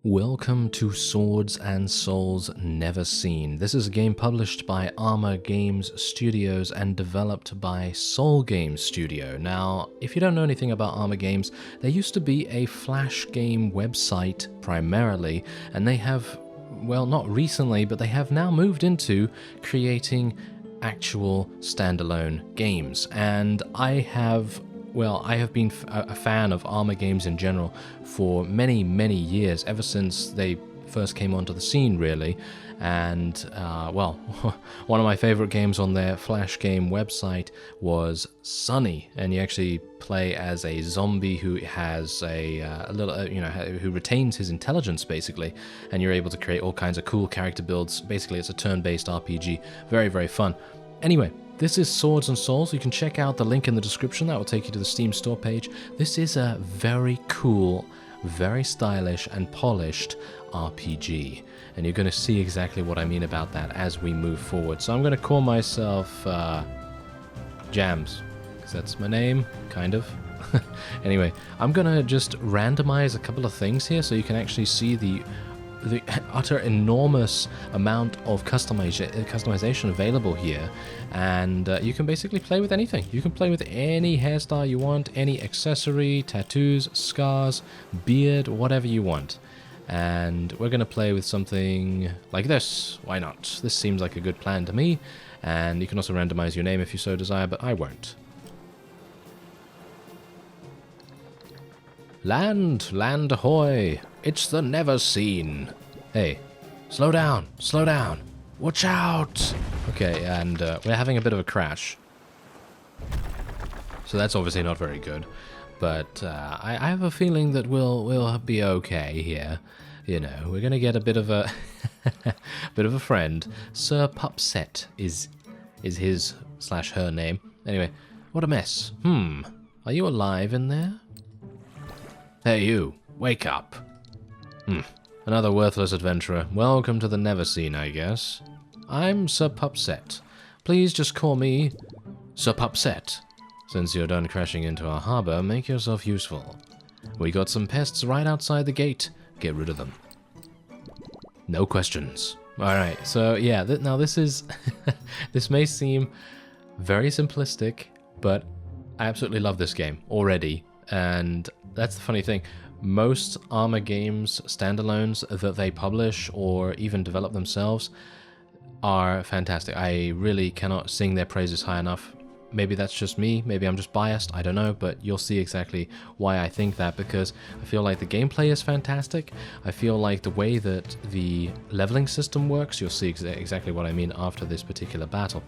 Welcome to Swords and Souls Neverseen. This is a game published by Armor Games Studios and developed by Soul Games Studio. Now, if you don't know anything about Armor Games, there used to be a Flash game website primarily, and they have, well, not recently, but they have now moved into creating actual standalone games. And I have been a fan of Armor games in general for many, many years, ever since they first came onto the scene, really. And, one of my favorite games on their Flash game website was Sunny, and you actually play as a zombie who has who retains his intelligence, basically, and you're able to create all kinds of cool character builds. Basically, it's a turn-based RPG. Very, very fun. Anyway, this is Swords and Souls. You can check out the link in the description. That will take you to the Steam store page. This is a very cool, very stylish and polished RPG. And you're going to see exactly what I mean about that as we move forward. So I'm going to call myself Jams, because that's my name, kind of. Anyway, I'm going to just randomize a couple of things here so you can actually see the utter enormous amount of customization available here, and you can basically play with anything. You can play with any hairstyle you want, any accessory, tattoos, scars, beard, whatever you want. And we're going to play with something like this. Why not? This seems like a good plan to me, and you can also randomize your name if you so desire, but I won't. Land ahoy! It's the Neverseen. Hey, slow down, watch out! Okay, and we're having a bit of a crash. So that's obviously not very good, but I have a feeling that we'll be okay here. You know, we're gonna get a bit of a bit of a friend. Sir Pupset is his/her name. Anyway, what a mess. Are you alive in there? Hey you, wake up. Another worthless adventurer. Welcome to the Neverseen, I guess. I'm Sir Pupset. Please just call me Sir Pupset. Since you're done crashing into our harbor, make yourself useful. We got some pests right outside the gate. Get rid of them. No questions. Alright, so yeah, now this is... this may seem very simplistic, but I absolutely love this game already. And that's the funny thing. Most Armor games, standalones that they publish or even develop themselves are fantastic. I really cannot sing their praises high enough. Maybe that's just me, maybe I'm just biased, I don't know, but you'll see exactly why I think that, because I feel like the gameplay is fantastic. I feel like the way that the leveling system works, you'll see exactly what I mean after this particular battle.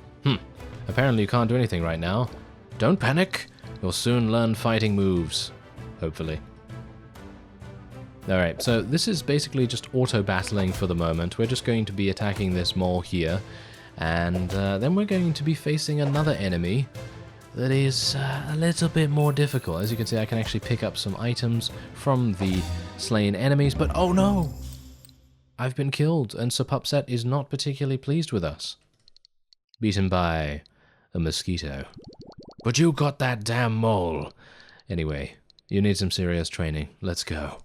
Apparently you can't do anything right now. Don't panic, you'll soon learn fighting moves. Hopefully. Alright, so this is basically just auto-battling for the moment. We're just going to be attacking this mole here, and then we're going to be facing another enemy that is a little bit more difficult. As you can see, I can actually pick up some items from the slain enemies, but oh no! I've been killed, and Sir Pupset is not particularly pleased with us. Beaten by a mosquito. But you got that damn mole! Anyway, you need some serious training. Let's go.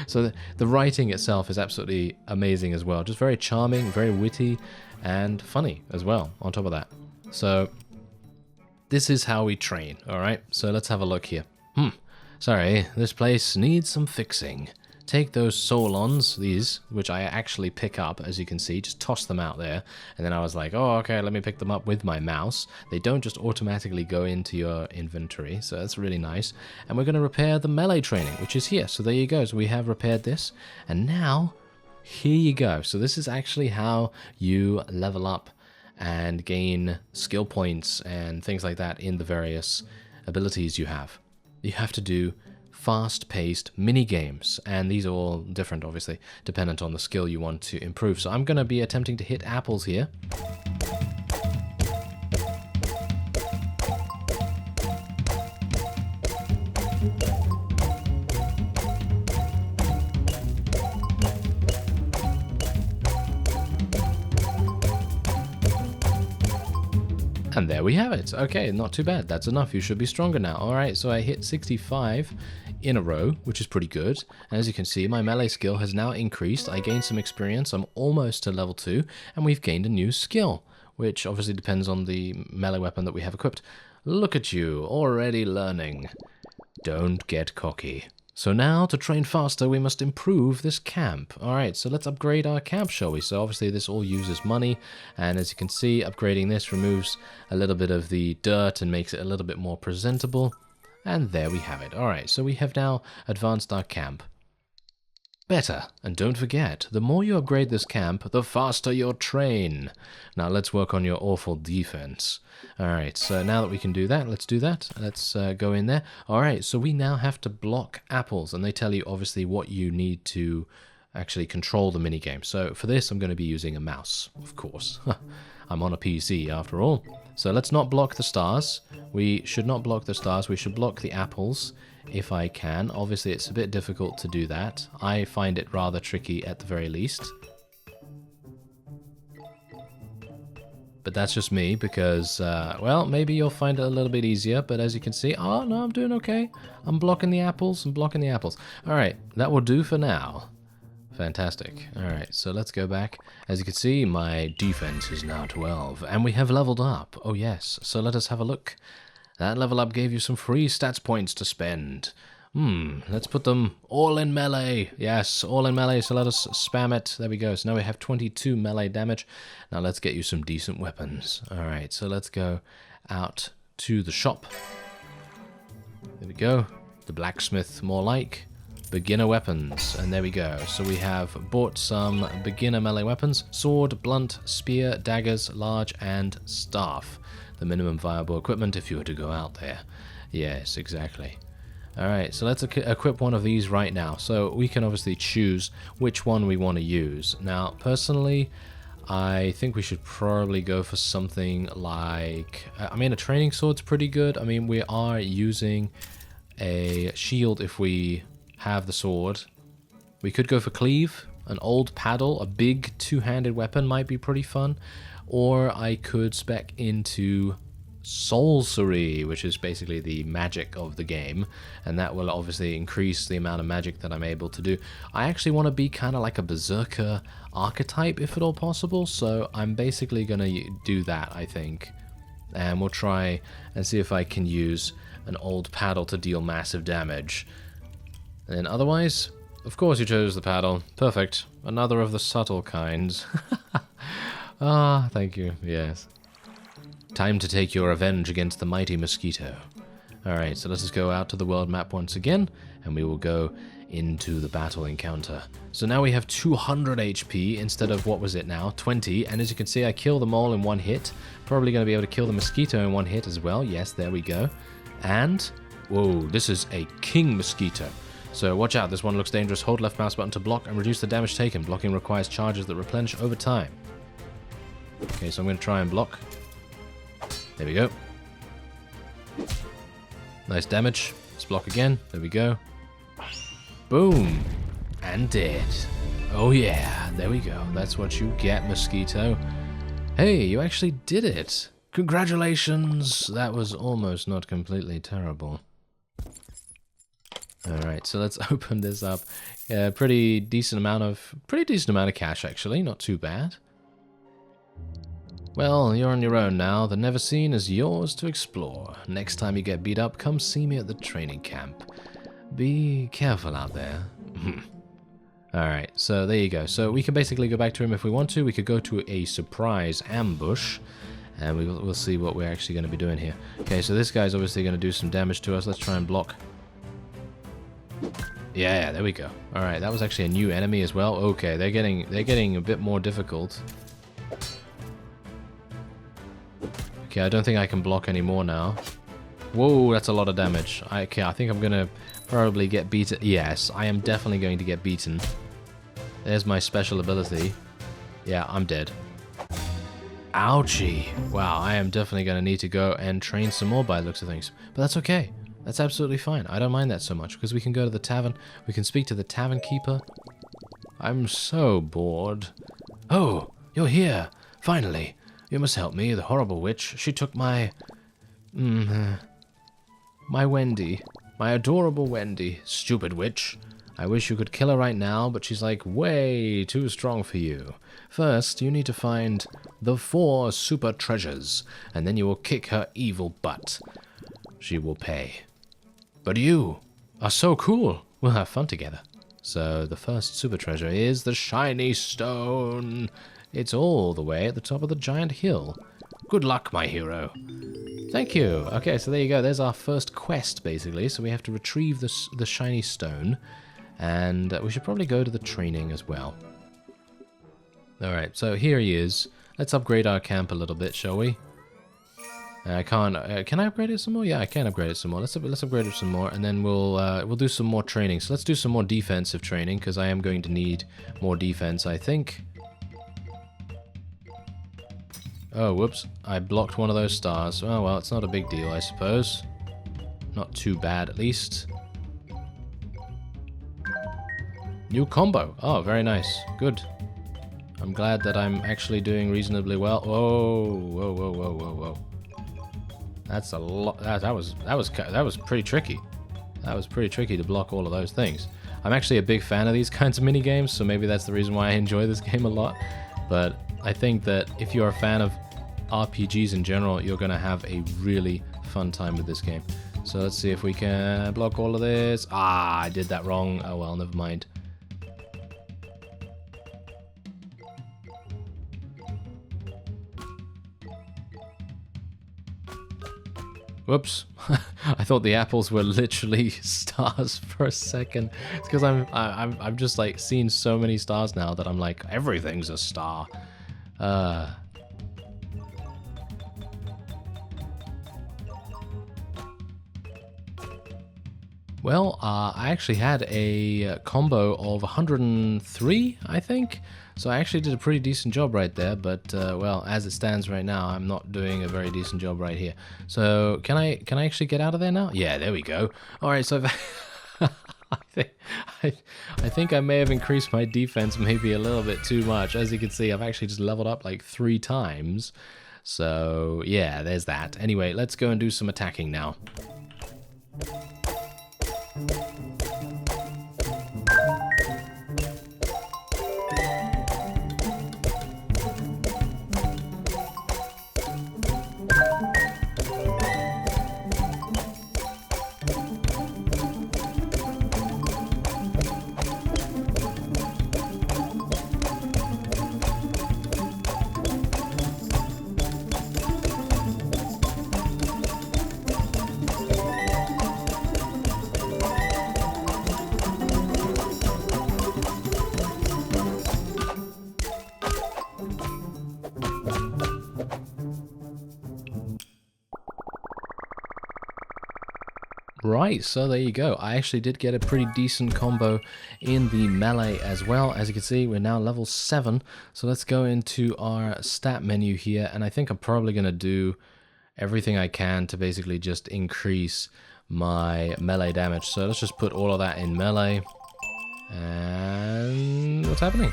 So the writing itself is absolutely amazing as well. Just very charming, very witty, and funny as well, on top of that. So this is how we train, alright? So let's have a look here. Sorry, this place needs some fixing. Take those solons, these, which I actually pick up, as you can see, just toss them out there. And then I was like, oh, okay, let me pick them up with my mouse. They don't just automatically go into your inventory, so that's really nice. And we're going to repair the melee training, which is here. So there you go. So we have repaired this. And now, here you go. So this is actually how you level up and gain skill points and things like that in the various abilities you have. You have to do fast-paced mini-games, and these are all different, obviously, dependent on the skill you want to improve. So I'm going to be attempting to hit apples here. And there we have it. Okay, not too bad. That's enough. You should be stronger now. Alright, so I hit 65 in a row, which is pretty good. And as you can see, my melee skill has now increased. I gained some experience. I'm almost to level 2, and we've gained a new skill, which obviously depends on the melee weapon that we have equipped. Look at you, already learning. Don't get cocky. So now, to train faster, we must improve this camp. Alright, so let's upgrade our camp, shall we? So obviously this all uses money, and as you can see, upgrading this removes a little bit of the dirt and makes it a little bit more presentable. And there we have it. Alright, so we have now advanced our camp. Better, and don't forget, the more you upgrade this camp, the faster you'll train. Now let's work on your awful defense. Alright, so now that we can do that, let's do that. Let's go in there. Alright, so we now have to block apples, and they tell you obviously what you need to actually control the minigame. So for this, I'm going to be using a mouse, of course. I'm on a PC after all. So let's not block the stars. We should not block the stars, we should block the apples. If I can. Obviously, it's a bit difficult to do that. I find it rather tricky at the very least. But that's just me because, well, maybe you'll find it a little bit easier. But as you can see, oh, no, I'm doing okay. I'm blocking the apples. I'm blocking the apples. All right, that will do for now. Fantastic. All right, so let's go back. As you can see, my defense is now 12. And we have leveled up. Oh, yes. So let us have a look. That level up gave you some free stats points to spend. Let's put them all in melee. Yes, all in melee, so let us spam it. There we go. So now we have 22 melee damage. Now let's get you some decent weapons. Alright, so let's go out to the shop. There we go. The blacksmith, more like. Beginner weapons. And there we go. So we have bought some beginner melee weapons. Sword, blunt, spear, daggers, large, and staff. The minimum viable equipment if you were to go out there. Yes, exactly. Alright, so let's equip one of these right now. So we can obviously choose which one we want to use. Now, personally, I think we should probably go for something like... I mean, a training sword's pretty good. I mean, we are using a shield if we have the sword. We could go for cleave. An old paddle, a big two-handed weapon might be pretty fun. Or I could spec into sorcery, which is basically the magic of the game, and that will obviously increase the amount of magic that I'm able to do. I actually want to be kind of like a berserker archetype, if at all possible, so I'm basically going to do that, I think. And we'll try and see if I can use an old paddle to deal massive damage. And otherwise, of course you chose the paddle. Perfect. Another of the subtle kinds. Ah, thank you. Yes. Time to take your revenge against the mighty mosquito. Alright, so let's just go out to the world map once again, and we will go into the battle encounter. So now we have 200 HP instead of, what was it now, 20, and as you can see I kill them all in one hit. Probably going to be able to kill the mosquito in one hit as well. Yes, there we go. And, whoa, this is a king mosquito. So watch out, this one looks dangerous. Hold left mouse button to block and reduce the damage taken. Blocking requires charges that replenish over time. Okay, so I'm going to try and block. There we go. Nice damage. Let's block again. There we go. Boom. And dead. Oh yeah, there we go. That's what you get, mosquito. Hey, you actually did it. Congratulations. That was almost not completely terrible. Alright, so let's open this up. Pretty decent amount of cash, actually. Not too bad. Well, you're on your own now. The Neverseen is yours to explore. Next time you get beat up, come see me at the training camp. Be careful out there. Alright, so there you go. So we can basically go back to him if we want to. We could go to a surprise ambush, and we'll see what we're actually going to be doing here. Okay, so this guy's obviously going to do some damage to us. Let's try and block. Yeah, there we go. Alright, that was actually a new enemy as well. Okay, they're getting a bit more difficult. Okay, I don't think I can block anymore now. Whoa, that's a lot of damage. Okay, I think I'm gonna probably get beaten. Yes, I am definitely going to get beaten. There's my special ability. Yeah, I'm dead. Ouchie. Wow, I am definitely gonna need to go and train some more by the looks of things. But that's okay. That's absolutely fine. I don't mind that so much, because we can go to the tavern. We can speak to the tavern keeper. I'm so bored. Oh, you're here. Finally. You must help me, the horrible witch. She took my... my Wendy. My adorable Wendy. Stupid witch. I wish you could kill her right now, but she's like way too strong for you. First, you need to find the 4 super treasures, and then you will kick her evil butt. She will pay. But you are so cool. We'll have fun together. So the first super treasure is the shiny stone. It's all the way at the top of the giant hill. Good luck, my hero. Thank you. Okay, so there you go. There's our first quest, basically. So we have to retrieve the shiny stone. And we should probably go to the training as well. Alright, so here he is. Let's upgrade our camp a little bit, shall we? I can't... can I upgrade it some more? Yeah, I can upgrade it some more. Let's upgrade it some more, and then we'll do some more training. So let's do some more defensive training, because I am going to need more defense, I think. Oh, whoops. I blocked one of those stars. Oh, well, it's not a big deal, I suppose. Not too bad, at least. New combo. Oh, very nice. Good. I'm glad that I'm actually doing reasonably well. Whoa, whoa, whoa, whoa, whoa, whoa. That's a lot. That was pretty tricky. That was pretty tricky to block all of those things. I'm actually a big fan of these kinds of mini games, so maybe that's the reason why I enjoy this game a lot. But I think that if you're a fan of RPGs in general, you're going to have a really fun time with this game. So let's see if we can block all of this. Ah, I did that wrong. Oh well, never mind. Whoops. I thought the apples were literally stars for a second. It's because I'm just like seeing so many stars now that I'm like, everything's a star. Well, I actually had a combo of 103, I think. So I actually did a pretty decent job right there, but well, as it stands right now, I'm not doing a very decent job right here. So can I actually get out of there now? Yeah, there we go. All right, so I think I may have increased my defense maybe a little bit too much. As you can see, I've actually just leveled up like 3 times. So yeah, there's that. Anyway, let's go and do some attacking now. Right, so there you go. I actually did get a pretty decent combo in the melee as well. As you can see, we're now level 7. So let's go into our stat menu here. And I think I'm probably going to do everything I can to basically just increase my melee damage. So let's just put all of that in melee. And what's happening?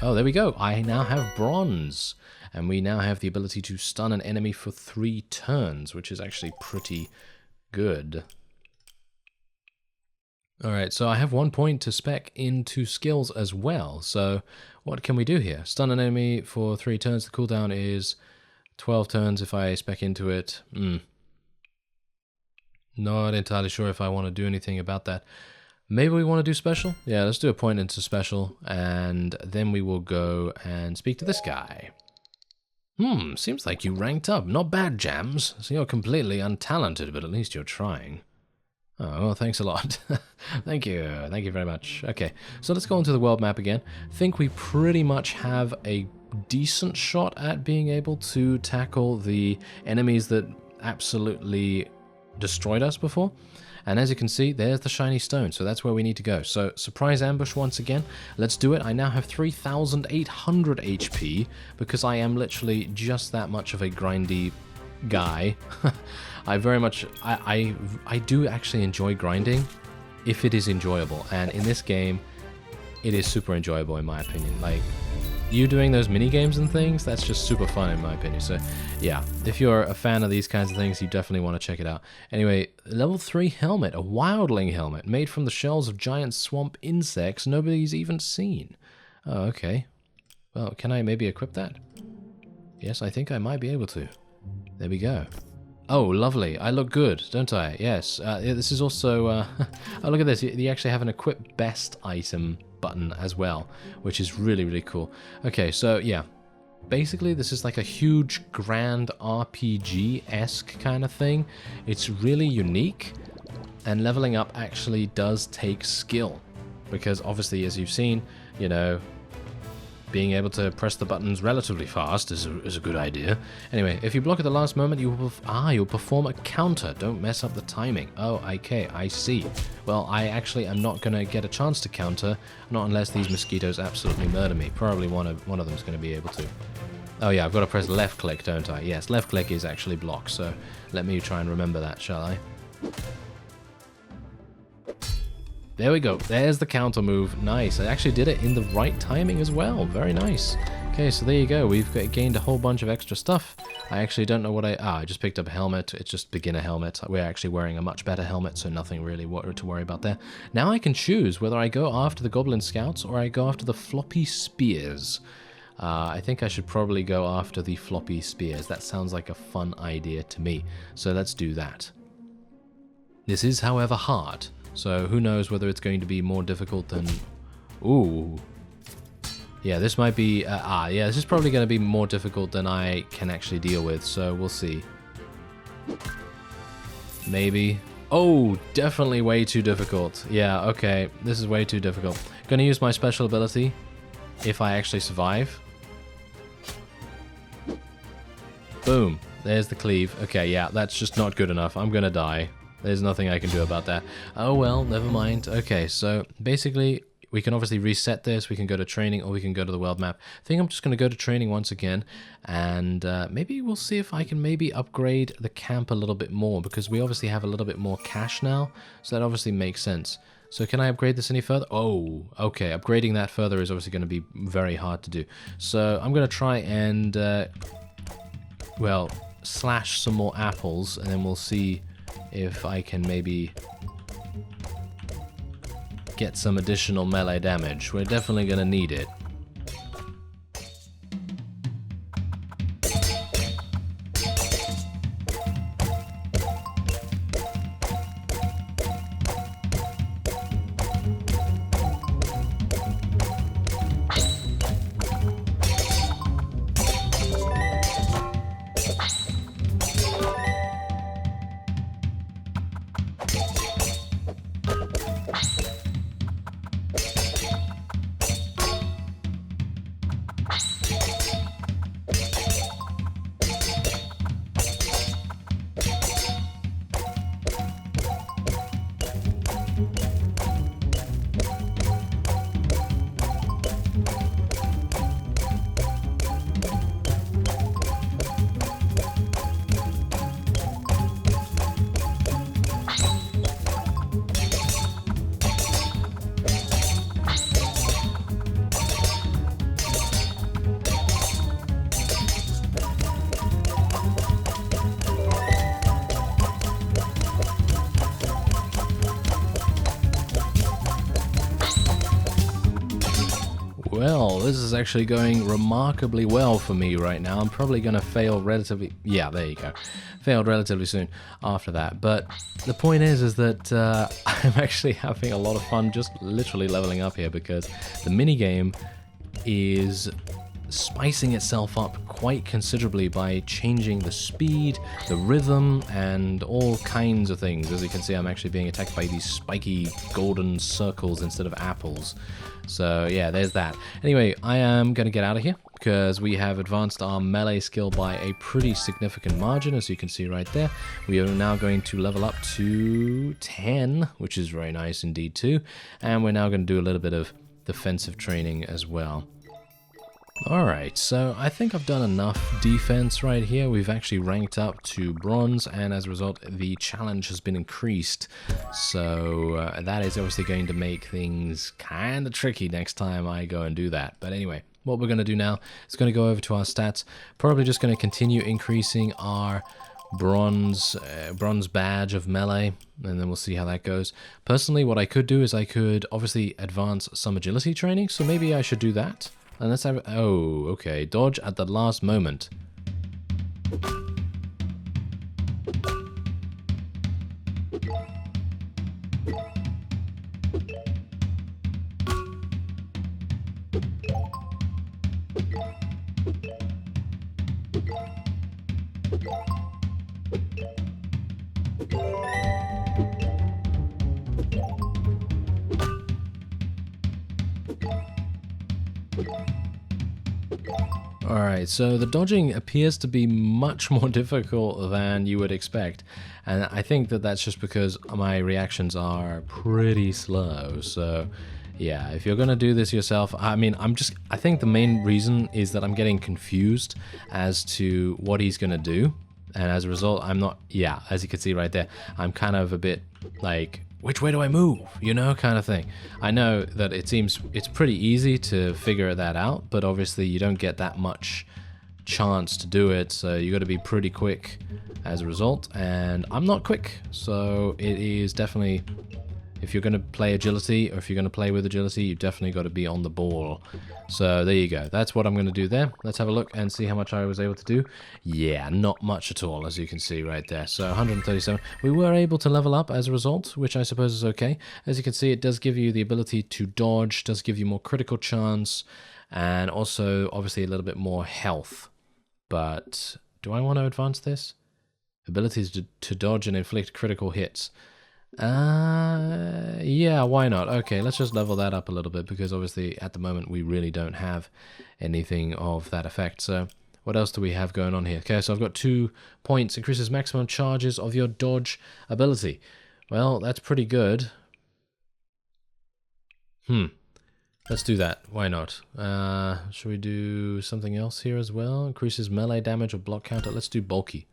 Oh, there we go. I now have bronze. And we now have the ability to stun an enemy for 3 turns, which is actually pretty good. Alright, so I have 1 point to spec into skills as well. So what can we do here? Stun an enemy for 3 turns. The cooldown is 12 turns if I spec into it. Not entirely sure if I want to do anything about that. Maybe we want to do special? Yeah, let's do a point into special, and then we will go and speak to this guy. Seems like you ranked up. Not bad, Jams. So you're completely untalented, but at least you're trying. Oh, well, thanks a lot. Thank you. Thank you very much. Okay, so let's go into the world map again. I think we pretty much have a decent shot at being able to tackle the enemies that absolutely destroyed us before. And as you can see, there's the shiny stone, so that's where we need to go. So, surprise ambush once again. Let's do it. I now have 3,800 HP, because I am literally just that much of a grindy guy. I very much, I do actually enjoy grinding, if it is enjoyable. And in this game, it is super enjoyable in my opinion. Like, you doing those mini games and things, that's just super fun in my opinion. So yeah, if you're a fan of these kinds of things, you definitely want to check it out. Anyway, level 3 helmet, a wildling helmet made from the shells of giant swamp insects nobody's even seen. Oh, okay. Well, can I maybe equip that? Yes, I think I might be able to. There we go. Oh, lovely. I look good, don't I? Yes. This is also... oh, look at this. You actually have an equip best item button as well, which is really, really cool. Okay, so yeah. Basically, this is like a huge, grand RPG-esque kind of thing. It's really unique, and leveling up actually does take skill. Because obviously, as you've seen, you know, being able to press the buttons relatively fast is a good idea. Anyway, if you block at the last moment, you'll perform a counter. Don't mess up the timing. Oh, okay, I see. Well, I actually am not going to get a chance to counter, not unless these mosquitoes absolutely murder me. Probably one of them is going to be able to. Oh yeah, I've got to press left click, don't I? Yes, left click is actually block, so let me try and remember that, shall I? There we go. There's the counter move. Nice. I actually did it in the right timing as well. Very nice. Okay, so there you go. We've gained a whole bunch of extra stuff. I actually don't know what I just picked up a helmet. It's just beginner helmet. We're actually wearing a much better helmet, so nothing really to worry about there. Now I can choose whether I go after the Goblin Scouts or I go after the floppy spears. I think I should probably go after the floppy spears. That sounds like a fun idea to me. So let's do that. This is, however, hard. So who knows whether it's going to be more difficult than... Ooh. Yeah, this might be... yeah, this is probably going to be more difficult than I can actually deal with, so we'll see. Maybe. Oh, definitely way too difficult. Yeah, okay, this is way too difficult. Gonna use my special ability, if I actually survive. Boom. There's the cleave. Okay, yeah, that's just not good enough. I'm gonna die. There's nothing I can do about that. Oh well, never mind. Okay, so basically, we can obviously reset this. We can go to training, or we can go to the world map. I think I'm just going to go to training once again, and maybe we'll see if I can maybe upgrade the camp a little bit more, because we obviously have a little bit more cash now, so that obviously makes sense. So can I upgrade this any further? Oh, okay. Upgrading that further is obviously going to be very hard to do. So I'm going to try and, well, slash some more apples, and then we'll see if I can maybe get some additional melee damage. We're definitely gonna need it. Well, this is actually going remarkably well for me right now. I'm probably going to fail relatively... Yeah, there you go. Failed relatively soon after that. But the point is that I'm actually having a lot of fun just literally leveling up here, because the minigame is spicing itself up quite considerably by changing the speed, the rhythm, and all kinds of things. As you can see, I'm actually being attacked by these spiky golden circles instead of apples. So yeah, there's that. Anyway, I am going to get out of here because we have advanced our melee skill by a pretty significant margin, as you can see right there. We are now going to level up to 10, which is very nice indeed too. And we're now going to do a little bit of defensive training as well. Alright, so I think I've done enough defense right here. We've actually ranked up to bronze, and as a result, the challenge has been increased. So that is obviously going to make things kind of tricky next time I go and do that. But anyway, what we're going to do now is going to go over to our stats. Probably just going to continue increasing our bronze badge of melee, and then we'll see how that goes. Personally, what I could do is I could obviously advance some agility training, so maybe I should do that. And let's have... Oh, okay. Dodge at the last moment. Alright, so the dodging appears to be much more difficult than you would expect, and I think that that's just because my reactions are pretty slow. So yeah, if you're gonna do this yourself, I mean, I think the main reason is that I'm getting confused as to what he's gonna do, and as a result, I'm not, yeah, as you can see right there, I'm kind of a bit like, which way do I move? You know, kind of thing. I know that it seems it's pretty easy to figure that out, but obviously you don't get that much chance to do it, so you got to be pretty quick as a result, and I'm not quick, so it is definitely, if you're going to play agility, or if you're going to play with agility, you've definitely got to be on the ball. So there you go. That's what I'm going to do there. Let's have a look and see how much I was able to do. Yeah, not much at all, as you can see right there. So 137. We were able to level up as a result, which I suppose is okay. As you can see, it does give you the ability to dodge, does give you more critical chance, and also obviously a little bit more health. But do I want to advance this? Abilities to dodge and inflict critical hits. Yeah, why not? Okay, let's just level that up a little bit, because obviously at the moment we really don't have anything of that effect. So what else do we have going on here? Okay, so I've got 2 points. Increases maximum charges of your dodge ability. Well, that's pretty good. Let's do that. Why not? Should we do something else here as well? Increases melee damage or block counter. Let's do bulky.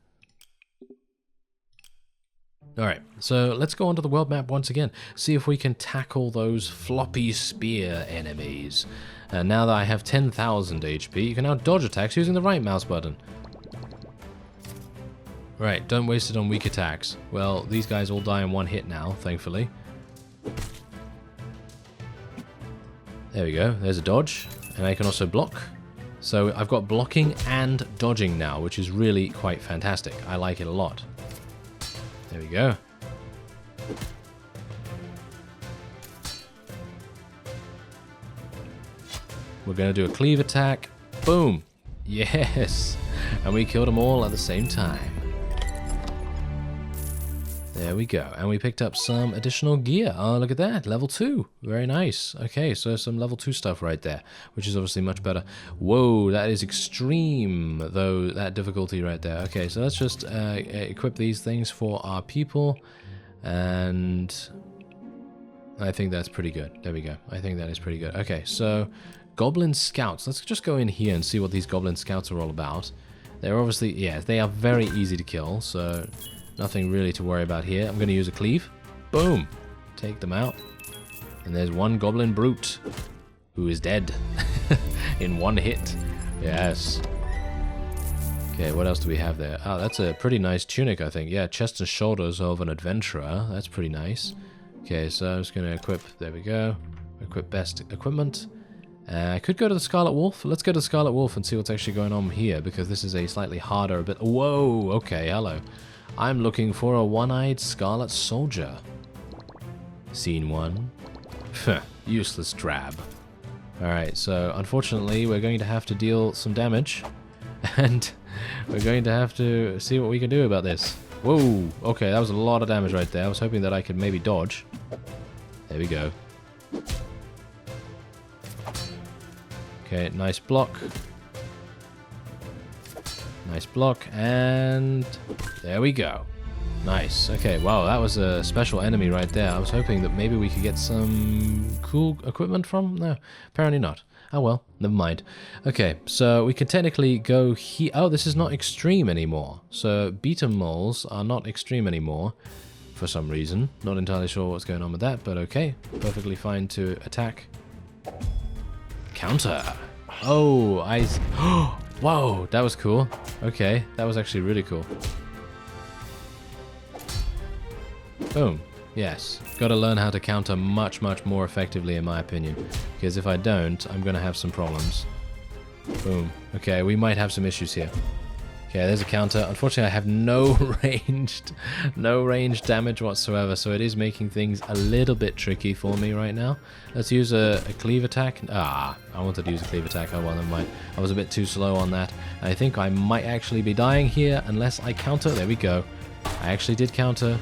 Alright, so let's go onto the world map once again, see if we can tackle those floppy spear enemies. And now that I have 10,000 HP, you can now dodge attacks using the right mouse button. Right, don't waste it on weak attacks. Well, these guys all die in one hit now, thankfully. There we go, there's a dodge, and I can also block. So I've got blocking and dodging now, which is really quite fantastic. I like it a lot. There we go. We're going to do a cleave attack. Boom! Yes! And we killed them all at the same time. There we go. And we picked up some additional gear. Oh, look at that. Level 2. Very nice. Okay, so some level 2 stuff right there, which is obviously much better. Whoa, that is extreme, though, that difficulty right there. Okay, so let's just equip these things for our people. And I think that's pretty good. There we go. I think that is pretty good. Okay, so Goblin Scouts. Let's just go in here and see what these Goblin Scouts are all about. They're obviously, yeah, they are very easy to kill, so nothing really to worry about here. I'm going to use a cleave. Boom. Take them out. And there's one Goblin Brute who is dead in one hit. Yes. Okay, what else do we have there? Oh, that's a pretty nice tunic, I think. Yeah, chest and shoulders of an adventurer. That's pretty nice. Okay, so I'm just going to equip. There we go. Equip best equipment. I could go to the Scarlet Wolf. Let's go to the Scarlet Wolf and see what's actually going on here, because this is a slightly harder bit. Whoa, okay, hello. I'm looking for a one-eyed Scarlet Soldier. Scene 1. Useless drab. Alright, so unfortunately we're going to have to deal some damage. And we're going to have to see what we can do about this. Whoa, okay, that was a lot of damage right there. I was hoping that I could maybe dodge. There we go. Okay, nice block. Nice block, and there we go. Nice. Okay, wow, that was a special enemy right there. I was hoping that maybe we could get some cool equipment from... No, apparently not. Oh well, never mind. Okay, so we can technically go here... Oh, this is not extreme anymore. So beta moles are not extreme anymore for some reason. Not entirely sure what's going on with that, but okay. Perfectly fine to attack. Counter. Oh, I... Whoa, that was cool. Okay, that was actually really cool. Boom. Yes. Gotta learn how to counter much, much more effectively, in my opinion. Because if I don't, I'm gonna have some problems. Boom. Okay, we might have some issues here. Okay, there's a counter. Unfortunately, I have no ranged damage whatsoever, so it is making things a little bit tricky for me right now. Let's use a cleave attack. Ah, I wanted to use a cleave attack. Oh, well, never mind. I was a bit too slow on that. I think I might actually be dying here unless I counter. There we go. I actually did counter.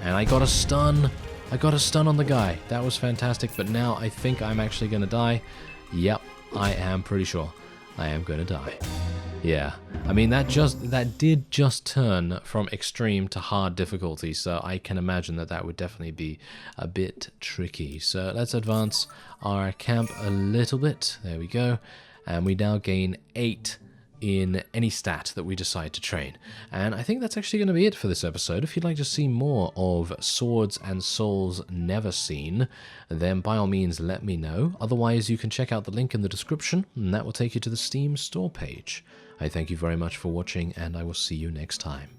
And I got a stun. I got a stun on the guy. That was fantastic, but now I think I'm actually going to die. Yep, I am pretty sure I am going to die. Yeah, I mean, that did just turn from extreme to hard difficulty, so I can imagine that that would definitely be a bit tricky. So let's advance our camp a little bit. There we go. And we now gain 8 in any stat that we decide to train. And I think that's actually going to be it for this episode. If you'd like to see more of Swords and Souls Neverseen, then by all means let me know. Otherwise, you can check out the link in the description, and that will take you to the Steam store page. I thank you very much for watching, and I will see you next time.